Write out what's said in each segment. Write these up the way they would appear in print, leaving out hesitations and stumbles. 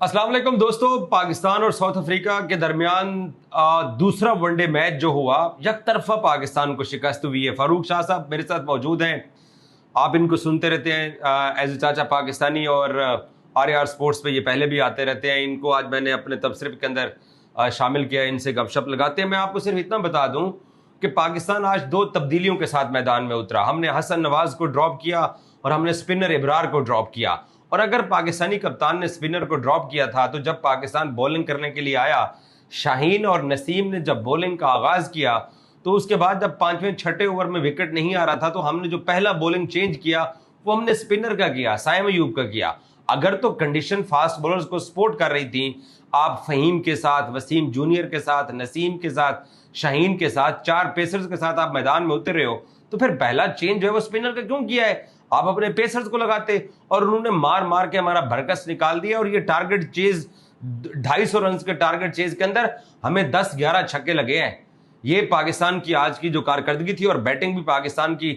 अस्सलाम वालेकुम दोस्तों। पाकिस्तान और साउथ अफ्रीका के दरमियान दूसरा वनडे मैच जो हुआ, एक तरफा पाकिस्तान को शिकस्त हुई है। फारूक शाह साहब मेरे साथ मौजूद हैं। आप इनको सुनते रहते हैं एज ए चाचा पाकिस्तानी, और RAR स्पोर्ट्स पे ये पहले भी आते रहते हैं। इनको आज मैंने अपने तबसरे के अंदर शामिल किया, इनसे गपशप लगाते हैं। मैं आपको सिर्फ इतना बता दूं कि पाकिस्तान आज दो तब्दीलियों के साथ मैदान में उतरा। हमने हसन नवाज को ड्रॉप किया और हमने स्पिनर इब्रार को ड्रॉप किया। और अगर पाकिस्तानी कप्तान ने स्पिनर को ड्रॉप किया था, तो जब पाकिस्तान बॉलिंग करने के लिए आया, शाहीन और नसीम ने जब बॉलिंग का आगाज किया, तो उसके बाद जब पांचवें छठे ओवर में विकेट नहीं आ रहा था, तो हमने जो पहला बॉलिंग चेंज किया वो हमने स्पिनर का किया, साइम अयूब का किया। अगर तो कंडीशन फास्ट बॉलर्स को सपोर्ट कर रही थी, आप फहीम के साथ, वसीम जूनियर के साथ, नसीम के साथ, शाहीन के साथ, चार पेसर्स के साथ आप मैदान में उतर रहे हो, तो फिर पहला चेंज जो है वो स्पिनर का क्यों किया है? आप अपने पेसर्स को लगाते। और उन्होंने मार मार के हमारा भरकस निकाल दिया। और ये टारगेट चेज 250 रन के टारगेट चेज के अंदर हमें 10-11 छक्के लगे हैं। ये पाकिस्तान की आज की जो कारकर्दगी थी, और बैटिंग भी पाकिस्तान की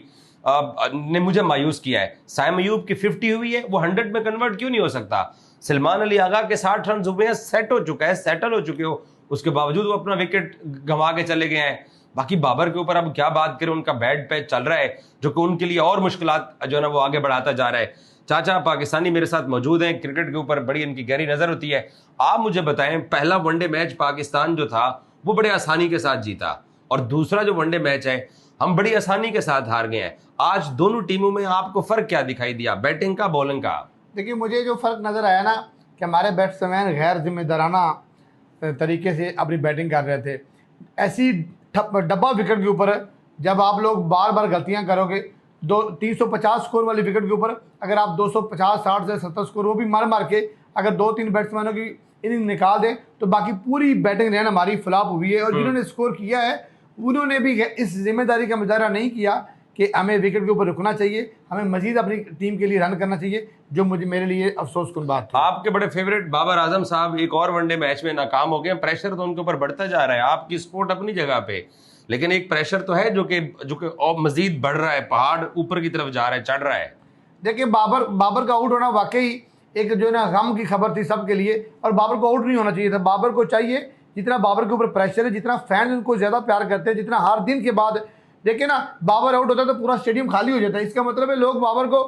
ने मुझे मायूस किया है। साइम अयूब की 50 हुई है, वो 100 में कन्वर्ट क्यों नहीं हो सकता? सलमान अली आगा के 60 रन हुए हैं, सेट हो चुका है, सेटल हो चुके हो, उसके बावजूद वो अपना विकेट गंवा के चले गए हैं। बाकी बाबर के ऊपर अब क्या बात करें, उनका बैड पैच चल रहा है, जो कि उनके लिए और मुश्किलात जो है ना वो आगे बढ़ाता जा रहा है। चाचा पाकिस्तानी मेरे साथ मौजूद हैं, क्रिकेट के ऊपर बड़ी इनकी गहरी नजर होती है। आप मुझे बताएं, पहला वनडे मैच पाकिस्तान जो था वो बड़े आसानी के साथ जीता, और दूसरा जो वनडे मैच है हम बड़ी आसानी के साथ हार गए हैं। आज दोनों टीमों में आपको फर्क क्या दिखाई दिया, बैटिंग का, बॉलिंग का? देखिए, मुझे जो फ़र्क नज़र आया ना कि हमारे बैट्समैन गैर जिम्मेदाराना तरीके से अपनी बैटिंग कर रहे थे। ऐसी डब्बा विकेट के ऊपर जब आप लोग बार बार गलतियां करोगे, 350 स्कोर वाली विकेट के ऊपर अगर आप 250, 60 से 70 स्कोर वो भी मार मार के अगर 2-3 बैट्समैनों की इनिंग निकाल दें, तो बाकी पूरी बैटिंग रहना हमारी फ्लॉप हुई है। और जिन्होंने स्कोर किया है उन्होंने भी इस जिम्मेदारी का मुजाहरा नहीं किया कि हमें विकेट के ऊपर रुकना चाहिए, हमें मजीद अपनी टीम के लिए रन करना चाहिए, जो मेरे लिए अफसोसकुन बात थी। आपके बड़े फेवरेट बाबर आजम साहब एक और वनडे मैच में नाकाम हो गए। प्रेशर तो उनके ऊपर बढ़ता जा रहा है। आपकी स्पोर्ट अपनी जगह पे, लेकिन एक प्रेशर तो है जो कि और मजीद बढ़ रहा है, पहाड़ ऊपर की तरफ जा रहा है, चढ़ रहा है। देखिए, बाबर का आउट होना वाकई एक जो है ना गम की खबर थी सबके लिए, और बाबर को आउट नहीं होना चाहिए था। बाबर को चाहिए, जितना बाबर के ऊपर प्रेशर है, जितना फैन उनको ज़्यादा प्यार करते हैं, जितना हर दिन के बाद देखिए ना बाबर आउट होता है तो पूरा स्टेडियम खाली हो जाता है। इसका मतलब है लोग बाबर को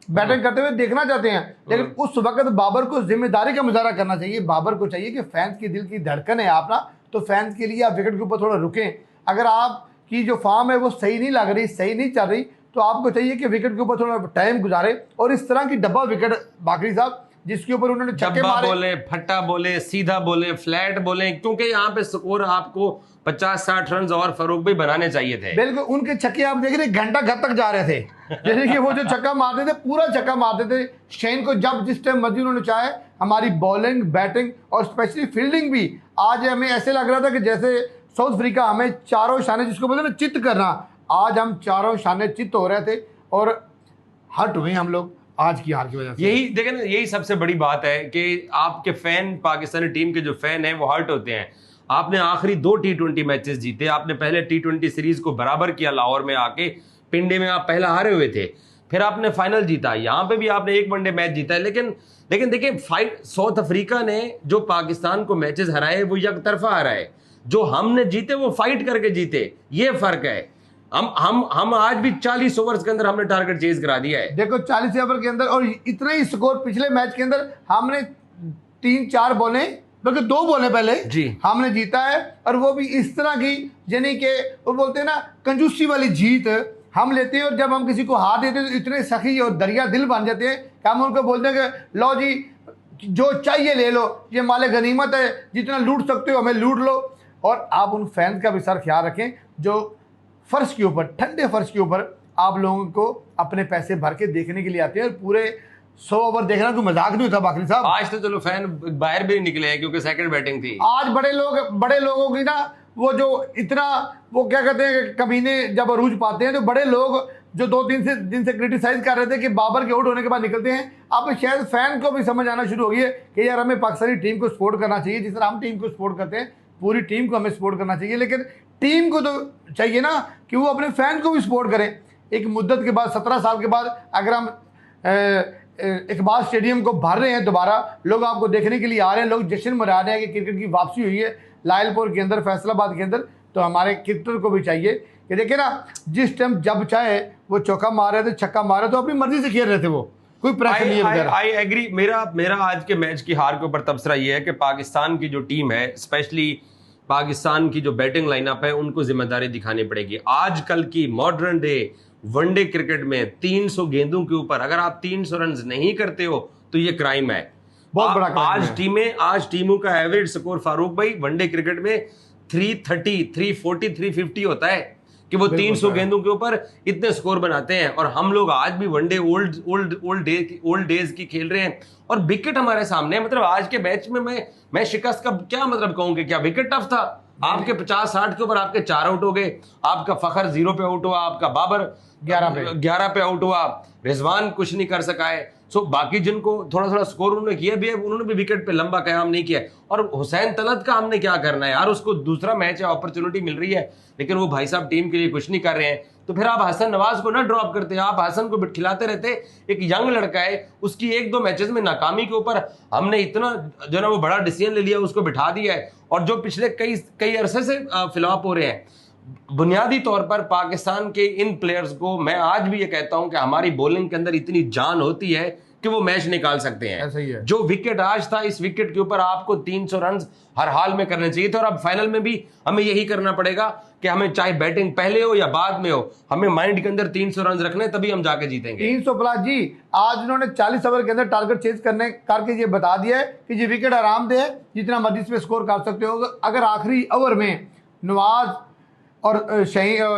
बैटिंग करते हुए देखना चाहते हैं, लेकिन उस वक्त बाबर को जिम्मेदारी का मुजाहरा करना चाहिए। बाबर को चाहिए कि फैंस की दिल की धड़कन है आप ना, तो फैंस के लिए आप विकेट के ऊपर थोड़ा रुकें। अगर आपकी जो फॉर्म है वो सही नहीं लग रही, सही नहीं चल रही, तो आपको चाहिए कि विकेट के ऊपर थोड़ा टाइम गुजारे। और इस तरह की डब्बा विकेट बाकरी साहब जिसके ऊपर उन्होंने छक्के मारे, बोले, फट्टा बोले, सीधा बोले, फ्लैट बोले, क्योंकि यहाँ पे स्कोर आपको 50-60 रन और फरूक भाई बनाने चाहिए थे। बिल्कुल, उनके छक्के आप देख रहे घंटा घर तक जा रहे थे। जैसे कि वो जो छक्का मारते थे, पूरा छक्का मारते थे। शेन को जब जिस टाइम मर्जी उन्होंने चाहे, हमारी बॉलिंग, बैटिंग और स्पेशली फील्डिंग भी आज हमें ऐसे लग रहा था कि जैसे साउथ अफ्रीका हमें चारों शाने, जिसको बोलते हैं ना चित्त करना, आज हम चारों शाने चित्त हो रहे थे और हट हुए हम लोग आज की हार की वजह से। यही देखें ना, यही सबसे बड़ी बात है कि आपके फैन, पाकिस्तानी टीम के जो फैन हैं वो हर्ट होते हैं। आपने आखिरी 2 T20 मैचेस जीते, आपने पहले T20 सीरीज को बराबर किया लाहौर में आके, पिंडे में आप पहला हारे हुए थे, फिर आपने फाइनल जीता, यहाँ पे भी आपने एक वनडे मैच जीता है। लेकिन देखिए साउथ अफ्रीका ने जो पाकिस्तान को मैचेस हराए वो एक तरफा हराए, जो हमने जीते वो फाइट करके जीते, ये फर्क है। हम आज भी 40 ओवर्स के अंदर हमने टारगेट चेज करा दिया है। देखो 40 ओवर के अंदर, और इतना ही स्कोर पिछले मैच के अंदर हमने 3-4 बॉलें, बल्कि 2 बॉलें पहले जी हमने जीता है, और वो भी इस तरह की, यानी कि वो बोलते हैं ना कंजूसी वाली जीत हम लेते हैं। और जब हम किसी को हार देते हैं तो इतने सखी और दरिया दिल बन जाते हैं कि हम उनको बोलते हैं कि लो जी जो चाहिए ले लो, ये माले गनीमत है, जितना लूट सकते हो हमें लूट लो। और आप उन फैंस का भी सर ख्याल रखें जो फर्श के ऊपर, ठंडे फर्श के ऊपर आप लोगों को अपने पैसे भर के देखने के लिए आते हैं, और पूरे 100 ओवर देखना कोई मजाक नहीं होता बाकरी साहब। आज तो चलो फैन बाहर भी निकले हैं क्योंकि सेकंड बैटिंग थी। आज बड़े लोगों की ना, वो जो इतना, वो क्या कहते हैं, कमीने जब अरूज पाते हैं, तो बड़े लोग जो 2-3 दिन से क्रिटिसाइज कर रहे थे कि बाबर के आउट होने के बाद निकलते हैं, अब शायद फैन को भी समझ आना शुरू हो गई है कि यार हमें पाकिस्तानी टीम को सपोर्ट करना चाहिए। जिस तरह हम टीम को सपोर्ट करते हैं, पूरी टीम को हमें सपोर्ट करना चाहिए, लेकिन टीम को तो चाहिए ना कि वो अपने फैन को भी सपोर्ट करें। एक मुद्दत के बाद, 17 साल के बाद, अगर हम इकबाल स्टेडियम को भर रहे हैं दोबारा, लोग आपको देखने के लिए आ रहे हैं, लोग जश्न मना रहे हैं कि क्रिकेट की वापसी हुई है लायलपुर के अंदर, फैसलाबाद के अंदर। तो हमारे क्रिकेटर को भी चाहिए कि देखिए ना, जिस टाइम जब चाहे वो चौका मार रहे थे, छक्का मार रहे तो अपनी मर्जी से खेल रहे थे, वो कोई प्रेशर नहीं है। I agree. मेरा आज के मैच की हार के ऊपर तबसरा ये है कि पाकिस्तान की जो टीम है, स्पेशली पाकिस्तान की जो बैटिंग लाइनअप है, उनको जिम्मेदारी दिखानी पड़ेगी। आजकल की मॉडर्न डे वनडे क्रिकेट में 300 गेंदों के ऊपर अगर आप 300 रन नहीं करते हो तो ये क्राइम है, बहुत बड़ा क्राइम है। आज टीमों का एवरेज स्कोर फारूक भाई वनडे क्रिकेट में 330, 340, 350 होता है कि वो 300 गेंदों के ऊपर इतने स्कोर बनाते हैं। और हम लोग आज भी वनडे ओल्ड डेज की खेल रहे हैं और विकेट हमारे सामने है। मतलब आज के मैच में मैं शिकस्त का क्या मतलब कहूं कि क्या विकेट टफ था? आपके 50-60 के ऊपर आपके 4 आउट हो गए, आपका फखर 0 पे आउट हुआ, आपका बाबर 11 पे आउट हुआ, रिजवान कुछ नहीं कर सका है। सो बाकी जिनको थोड़ा थोड़ा स्कोर उन्होंने किया भी है, उन्होंने भी विकेट पे लंबा कयाम नहीं किया। और हुसैन तलत का हमने क्या करना है यार, उसको दूसरा मैच है, अपॉर्चुनिटी मिल रही है, लेकिन वो भाई साहब टीम के लिए कुछ नहीं कर रहे हैं। तो फिर आप हसन नवाज को ना ड्रॉप करते, आप हसन को खिलाते रहते। एक यंग लड़का है, उसकी 1-2 मैचेस में नाकामी के ऊपर हमने इतना जो ना वो बड़ा डिसीजन ले लिया, उसको बिठा दिया है। और जो पिछले कई अरसे से फ्लॉप हो रहे हैं, बुनियादी तौर पर पाकिस्तान के इन प्लेयर्स को मैं आज भी ये कहता हूं कि हमारी बॉलिंग के अंदर इतनी जान होती है कि वो मैच निकाल सकते हैं। ऐसा ही है। जो विकेट आज था, इस विकेट के ऊपर आपको 300 रन हर हाल में करने चाहिए थे। और अब फाइनल में भी हमें यही करना पड़ेगा कि हमें चाहे बैटिंग पहले हो या बाद में हो, हमें माइंड के अंदर 300 रन रखने, तभी हम जाके जीतेंगे। 300 प्लस जी। आज उन्होंने 40 ओवर के अंदर टारगेट चेज करके ये बता दिया है कि ये विकेट आरामदेह है, जितना मर्जी इसमें स्कोर कर सकते हो। अगर आखिरी ओवर में नवाज और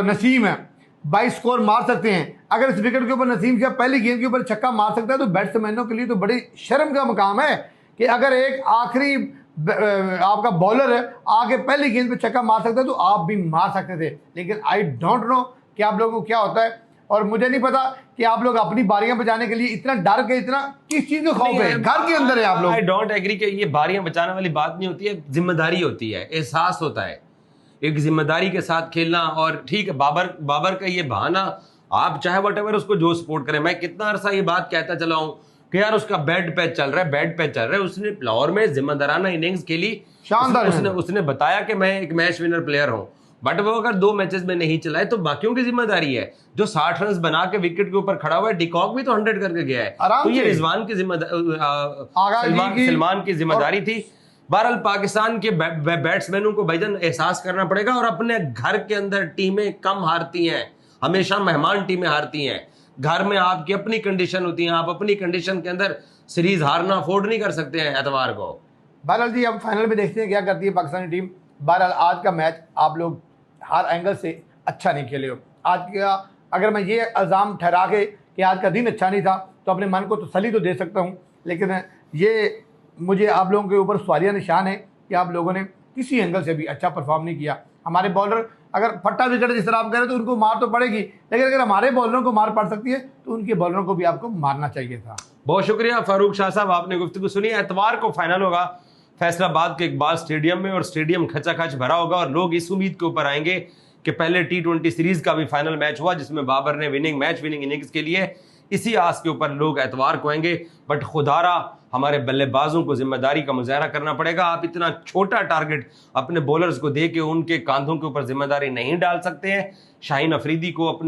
नसीम है 22 स्कोर मार सकते हैं, अगर इस विकेट के ऊपर नसीम क्या पहली गेंद के ऊपर छक्का मार सकता है, तो बैट्समैनों के लिए तो बड़ी शर्म का मुकाम है कि अगर एक आखिरी आपका बॉलर है आगे पहली गेंद पे छक्का मार सकता है, तो आप भी मार सकते थे। लेकिन आई डोंट नो कि आप लोगों को क्या होता है, और मुझे नहीं पता कि आप लोग अपनी बारियां बचाने के लिए इतना डर के, इतना किस चीज का खौफ है, घर के अंदर है आप लोग। आई डोंट एग्री कि ये बारियां बचाने वाली बात नहीं होती है, जिम्मेदारी होती है, एहसास होता है, एक जिम्मेदारी के साथ खेलना। और ठीक है, बाबर का ये बहाना, आप चाहे वटेवर उसको जो सपोर्ट करें, मैं कितना अरसा ये बात कहता चला हूं कि यार उसका बैड पैच चल रहा है, उसने लाहौर में जिम्मेदाराना इनिंग्स खेली, शानदार। उसने बताया कि मैं एक मैच विनर प्लेयर हूं, बट वो अगर 2 मैचेस में नहीं चला है तो बाकियों की जिम्मेदारी है। जो 60 रन बना के विकेट के ऊपर खड़ा हुआ है, डिकॉक भी तो 100 करके गया है, तो ये रिजवान की जिम्मेदारी, सलमान की जिम्मेदारी थी। बहरहाल पाकिस्तान के बैट्समैनों को भाईजान एहसास करना पड़ेगा, और अपने घर के अंदर टीमें कम हारती हैं, हमेशा मेहमान टीमें हारती हैं। घर में आपकी अपनी कंडीशन होती है, आप अपनी कंडीशन के अंदर सीरीज हारना अफोर्ड नहीं कर सकते हैं एतवार को। बहरहाल जी, अब फाइनल में देखते हैं क्या करती है पाकिस्तानी टीम। बहरहाल आज का मैच आप लोग हर एंगल से अच्छा नहीं खेले हो। आज का अगर मैं ये इल्ज़ाम ठहरा के कि आज का दिन अच्छा नहीं था, तो अपने मन को तसल्ली तो दे सकता हूँ, लेकिन ये मुझे आप लोगों के ऊपर सवालिया निशान है कि आप लोगों ने किसी एंगल से भी अच्छा परफॉर्म नहीं किया। हमारे बॉलर अगर फट्टा विकेट जिस तरह आप कह रहे तो उनको मार तो पड़ेगी, लेकिन अगर हमारे बॉलरों को मार पड़ सकती है तो उनके बॉलरों को भी आपको मारना चाहिए था। बहुत शुक्रिया फारूक शाह साहब, आपने गुफ्तगू सुनी। एतवार को फाइनल होगा फैसलाबाद के इकबाल स्टेडियम में, और स्टेडियम खचाखच भरा होगा, और लोग इस उम्मीद के ऊपर आएंगे कि पहले T20 सीरीज का भी फाइनल मैच हुआ जिसमें बाबर ने विनिंग इनिंग्स के लिए, इसी आस के ऊपर लोग एतवार को आएंगे। बट खुदारा हमारे बल्लेबाजों को जिम्मेदारी का मुजाहरा करना पड़ेगा। आप इतना छोटा टारगेट अपने बॉलर्स को दे के उनके कांधों के ऊपर जिम्मेदारी नहीं डाल सकते हैं। शाहीन अफरीदी को अपनी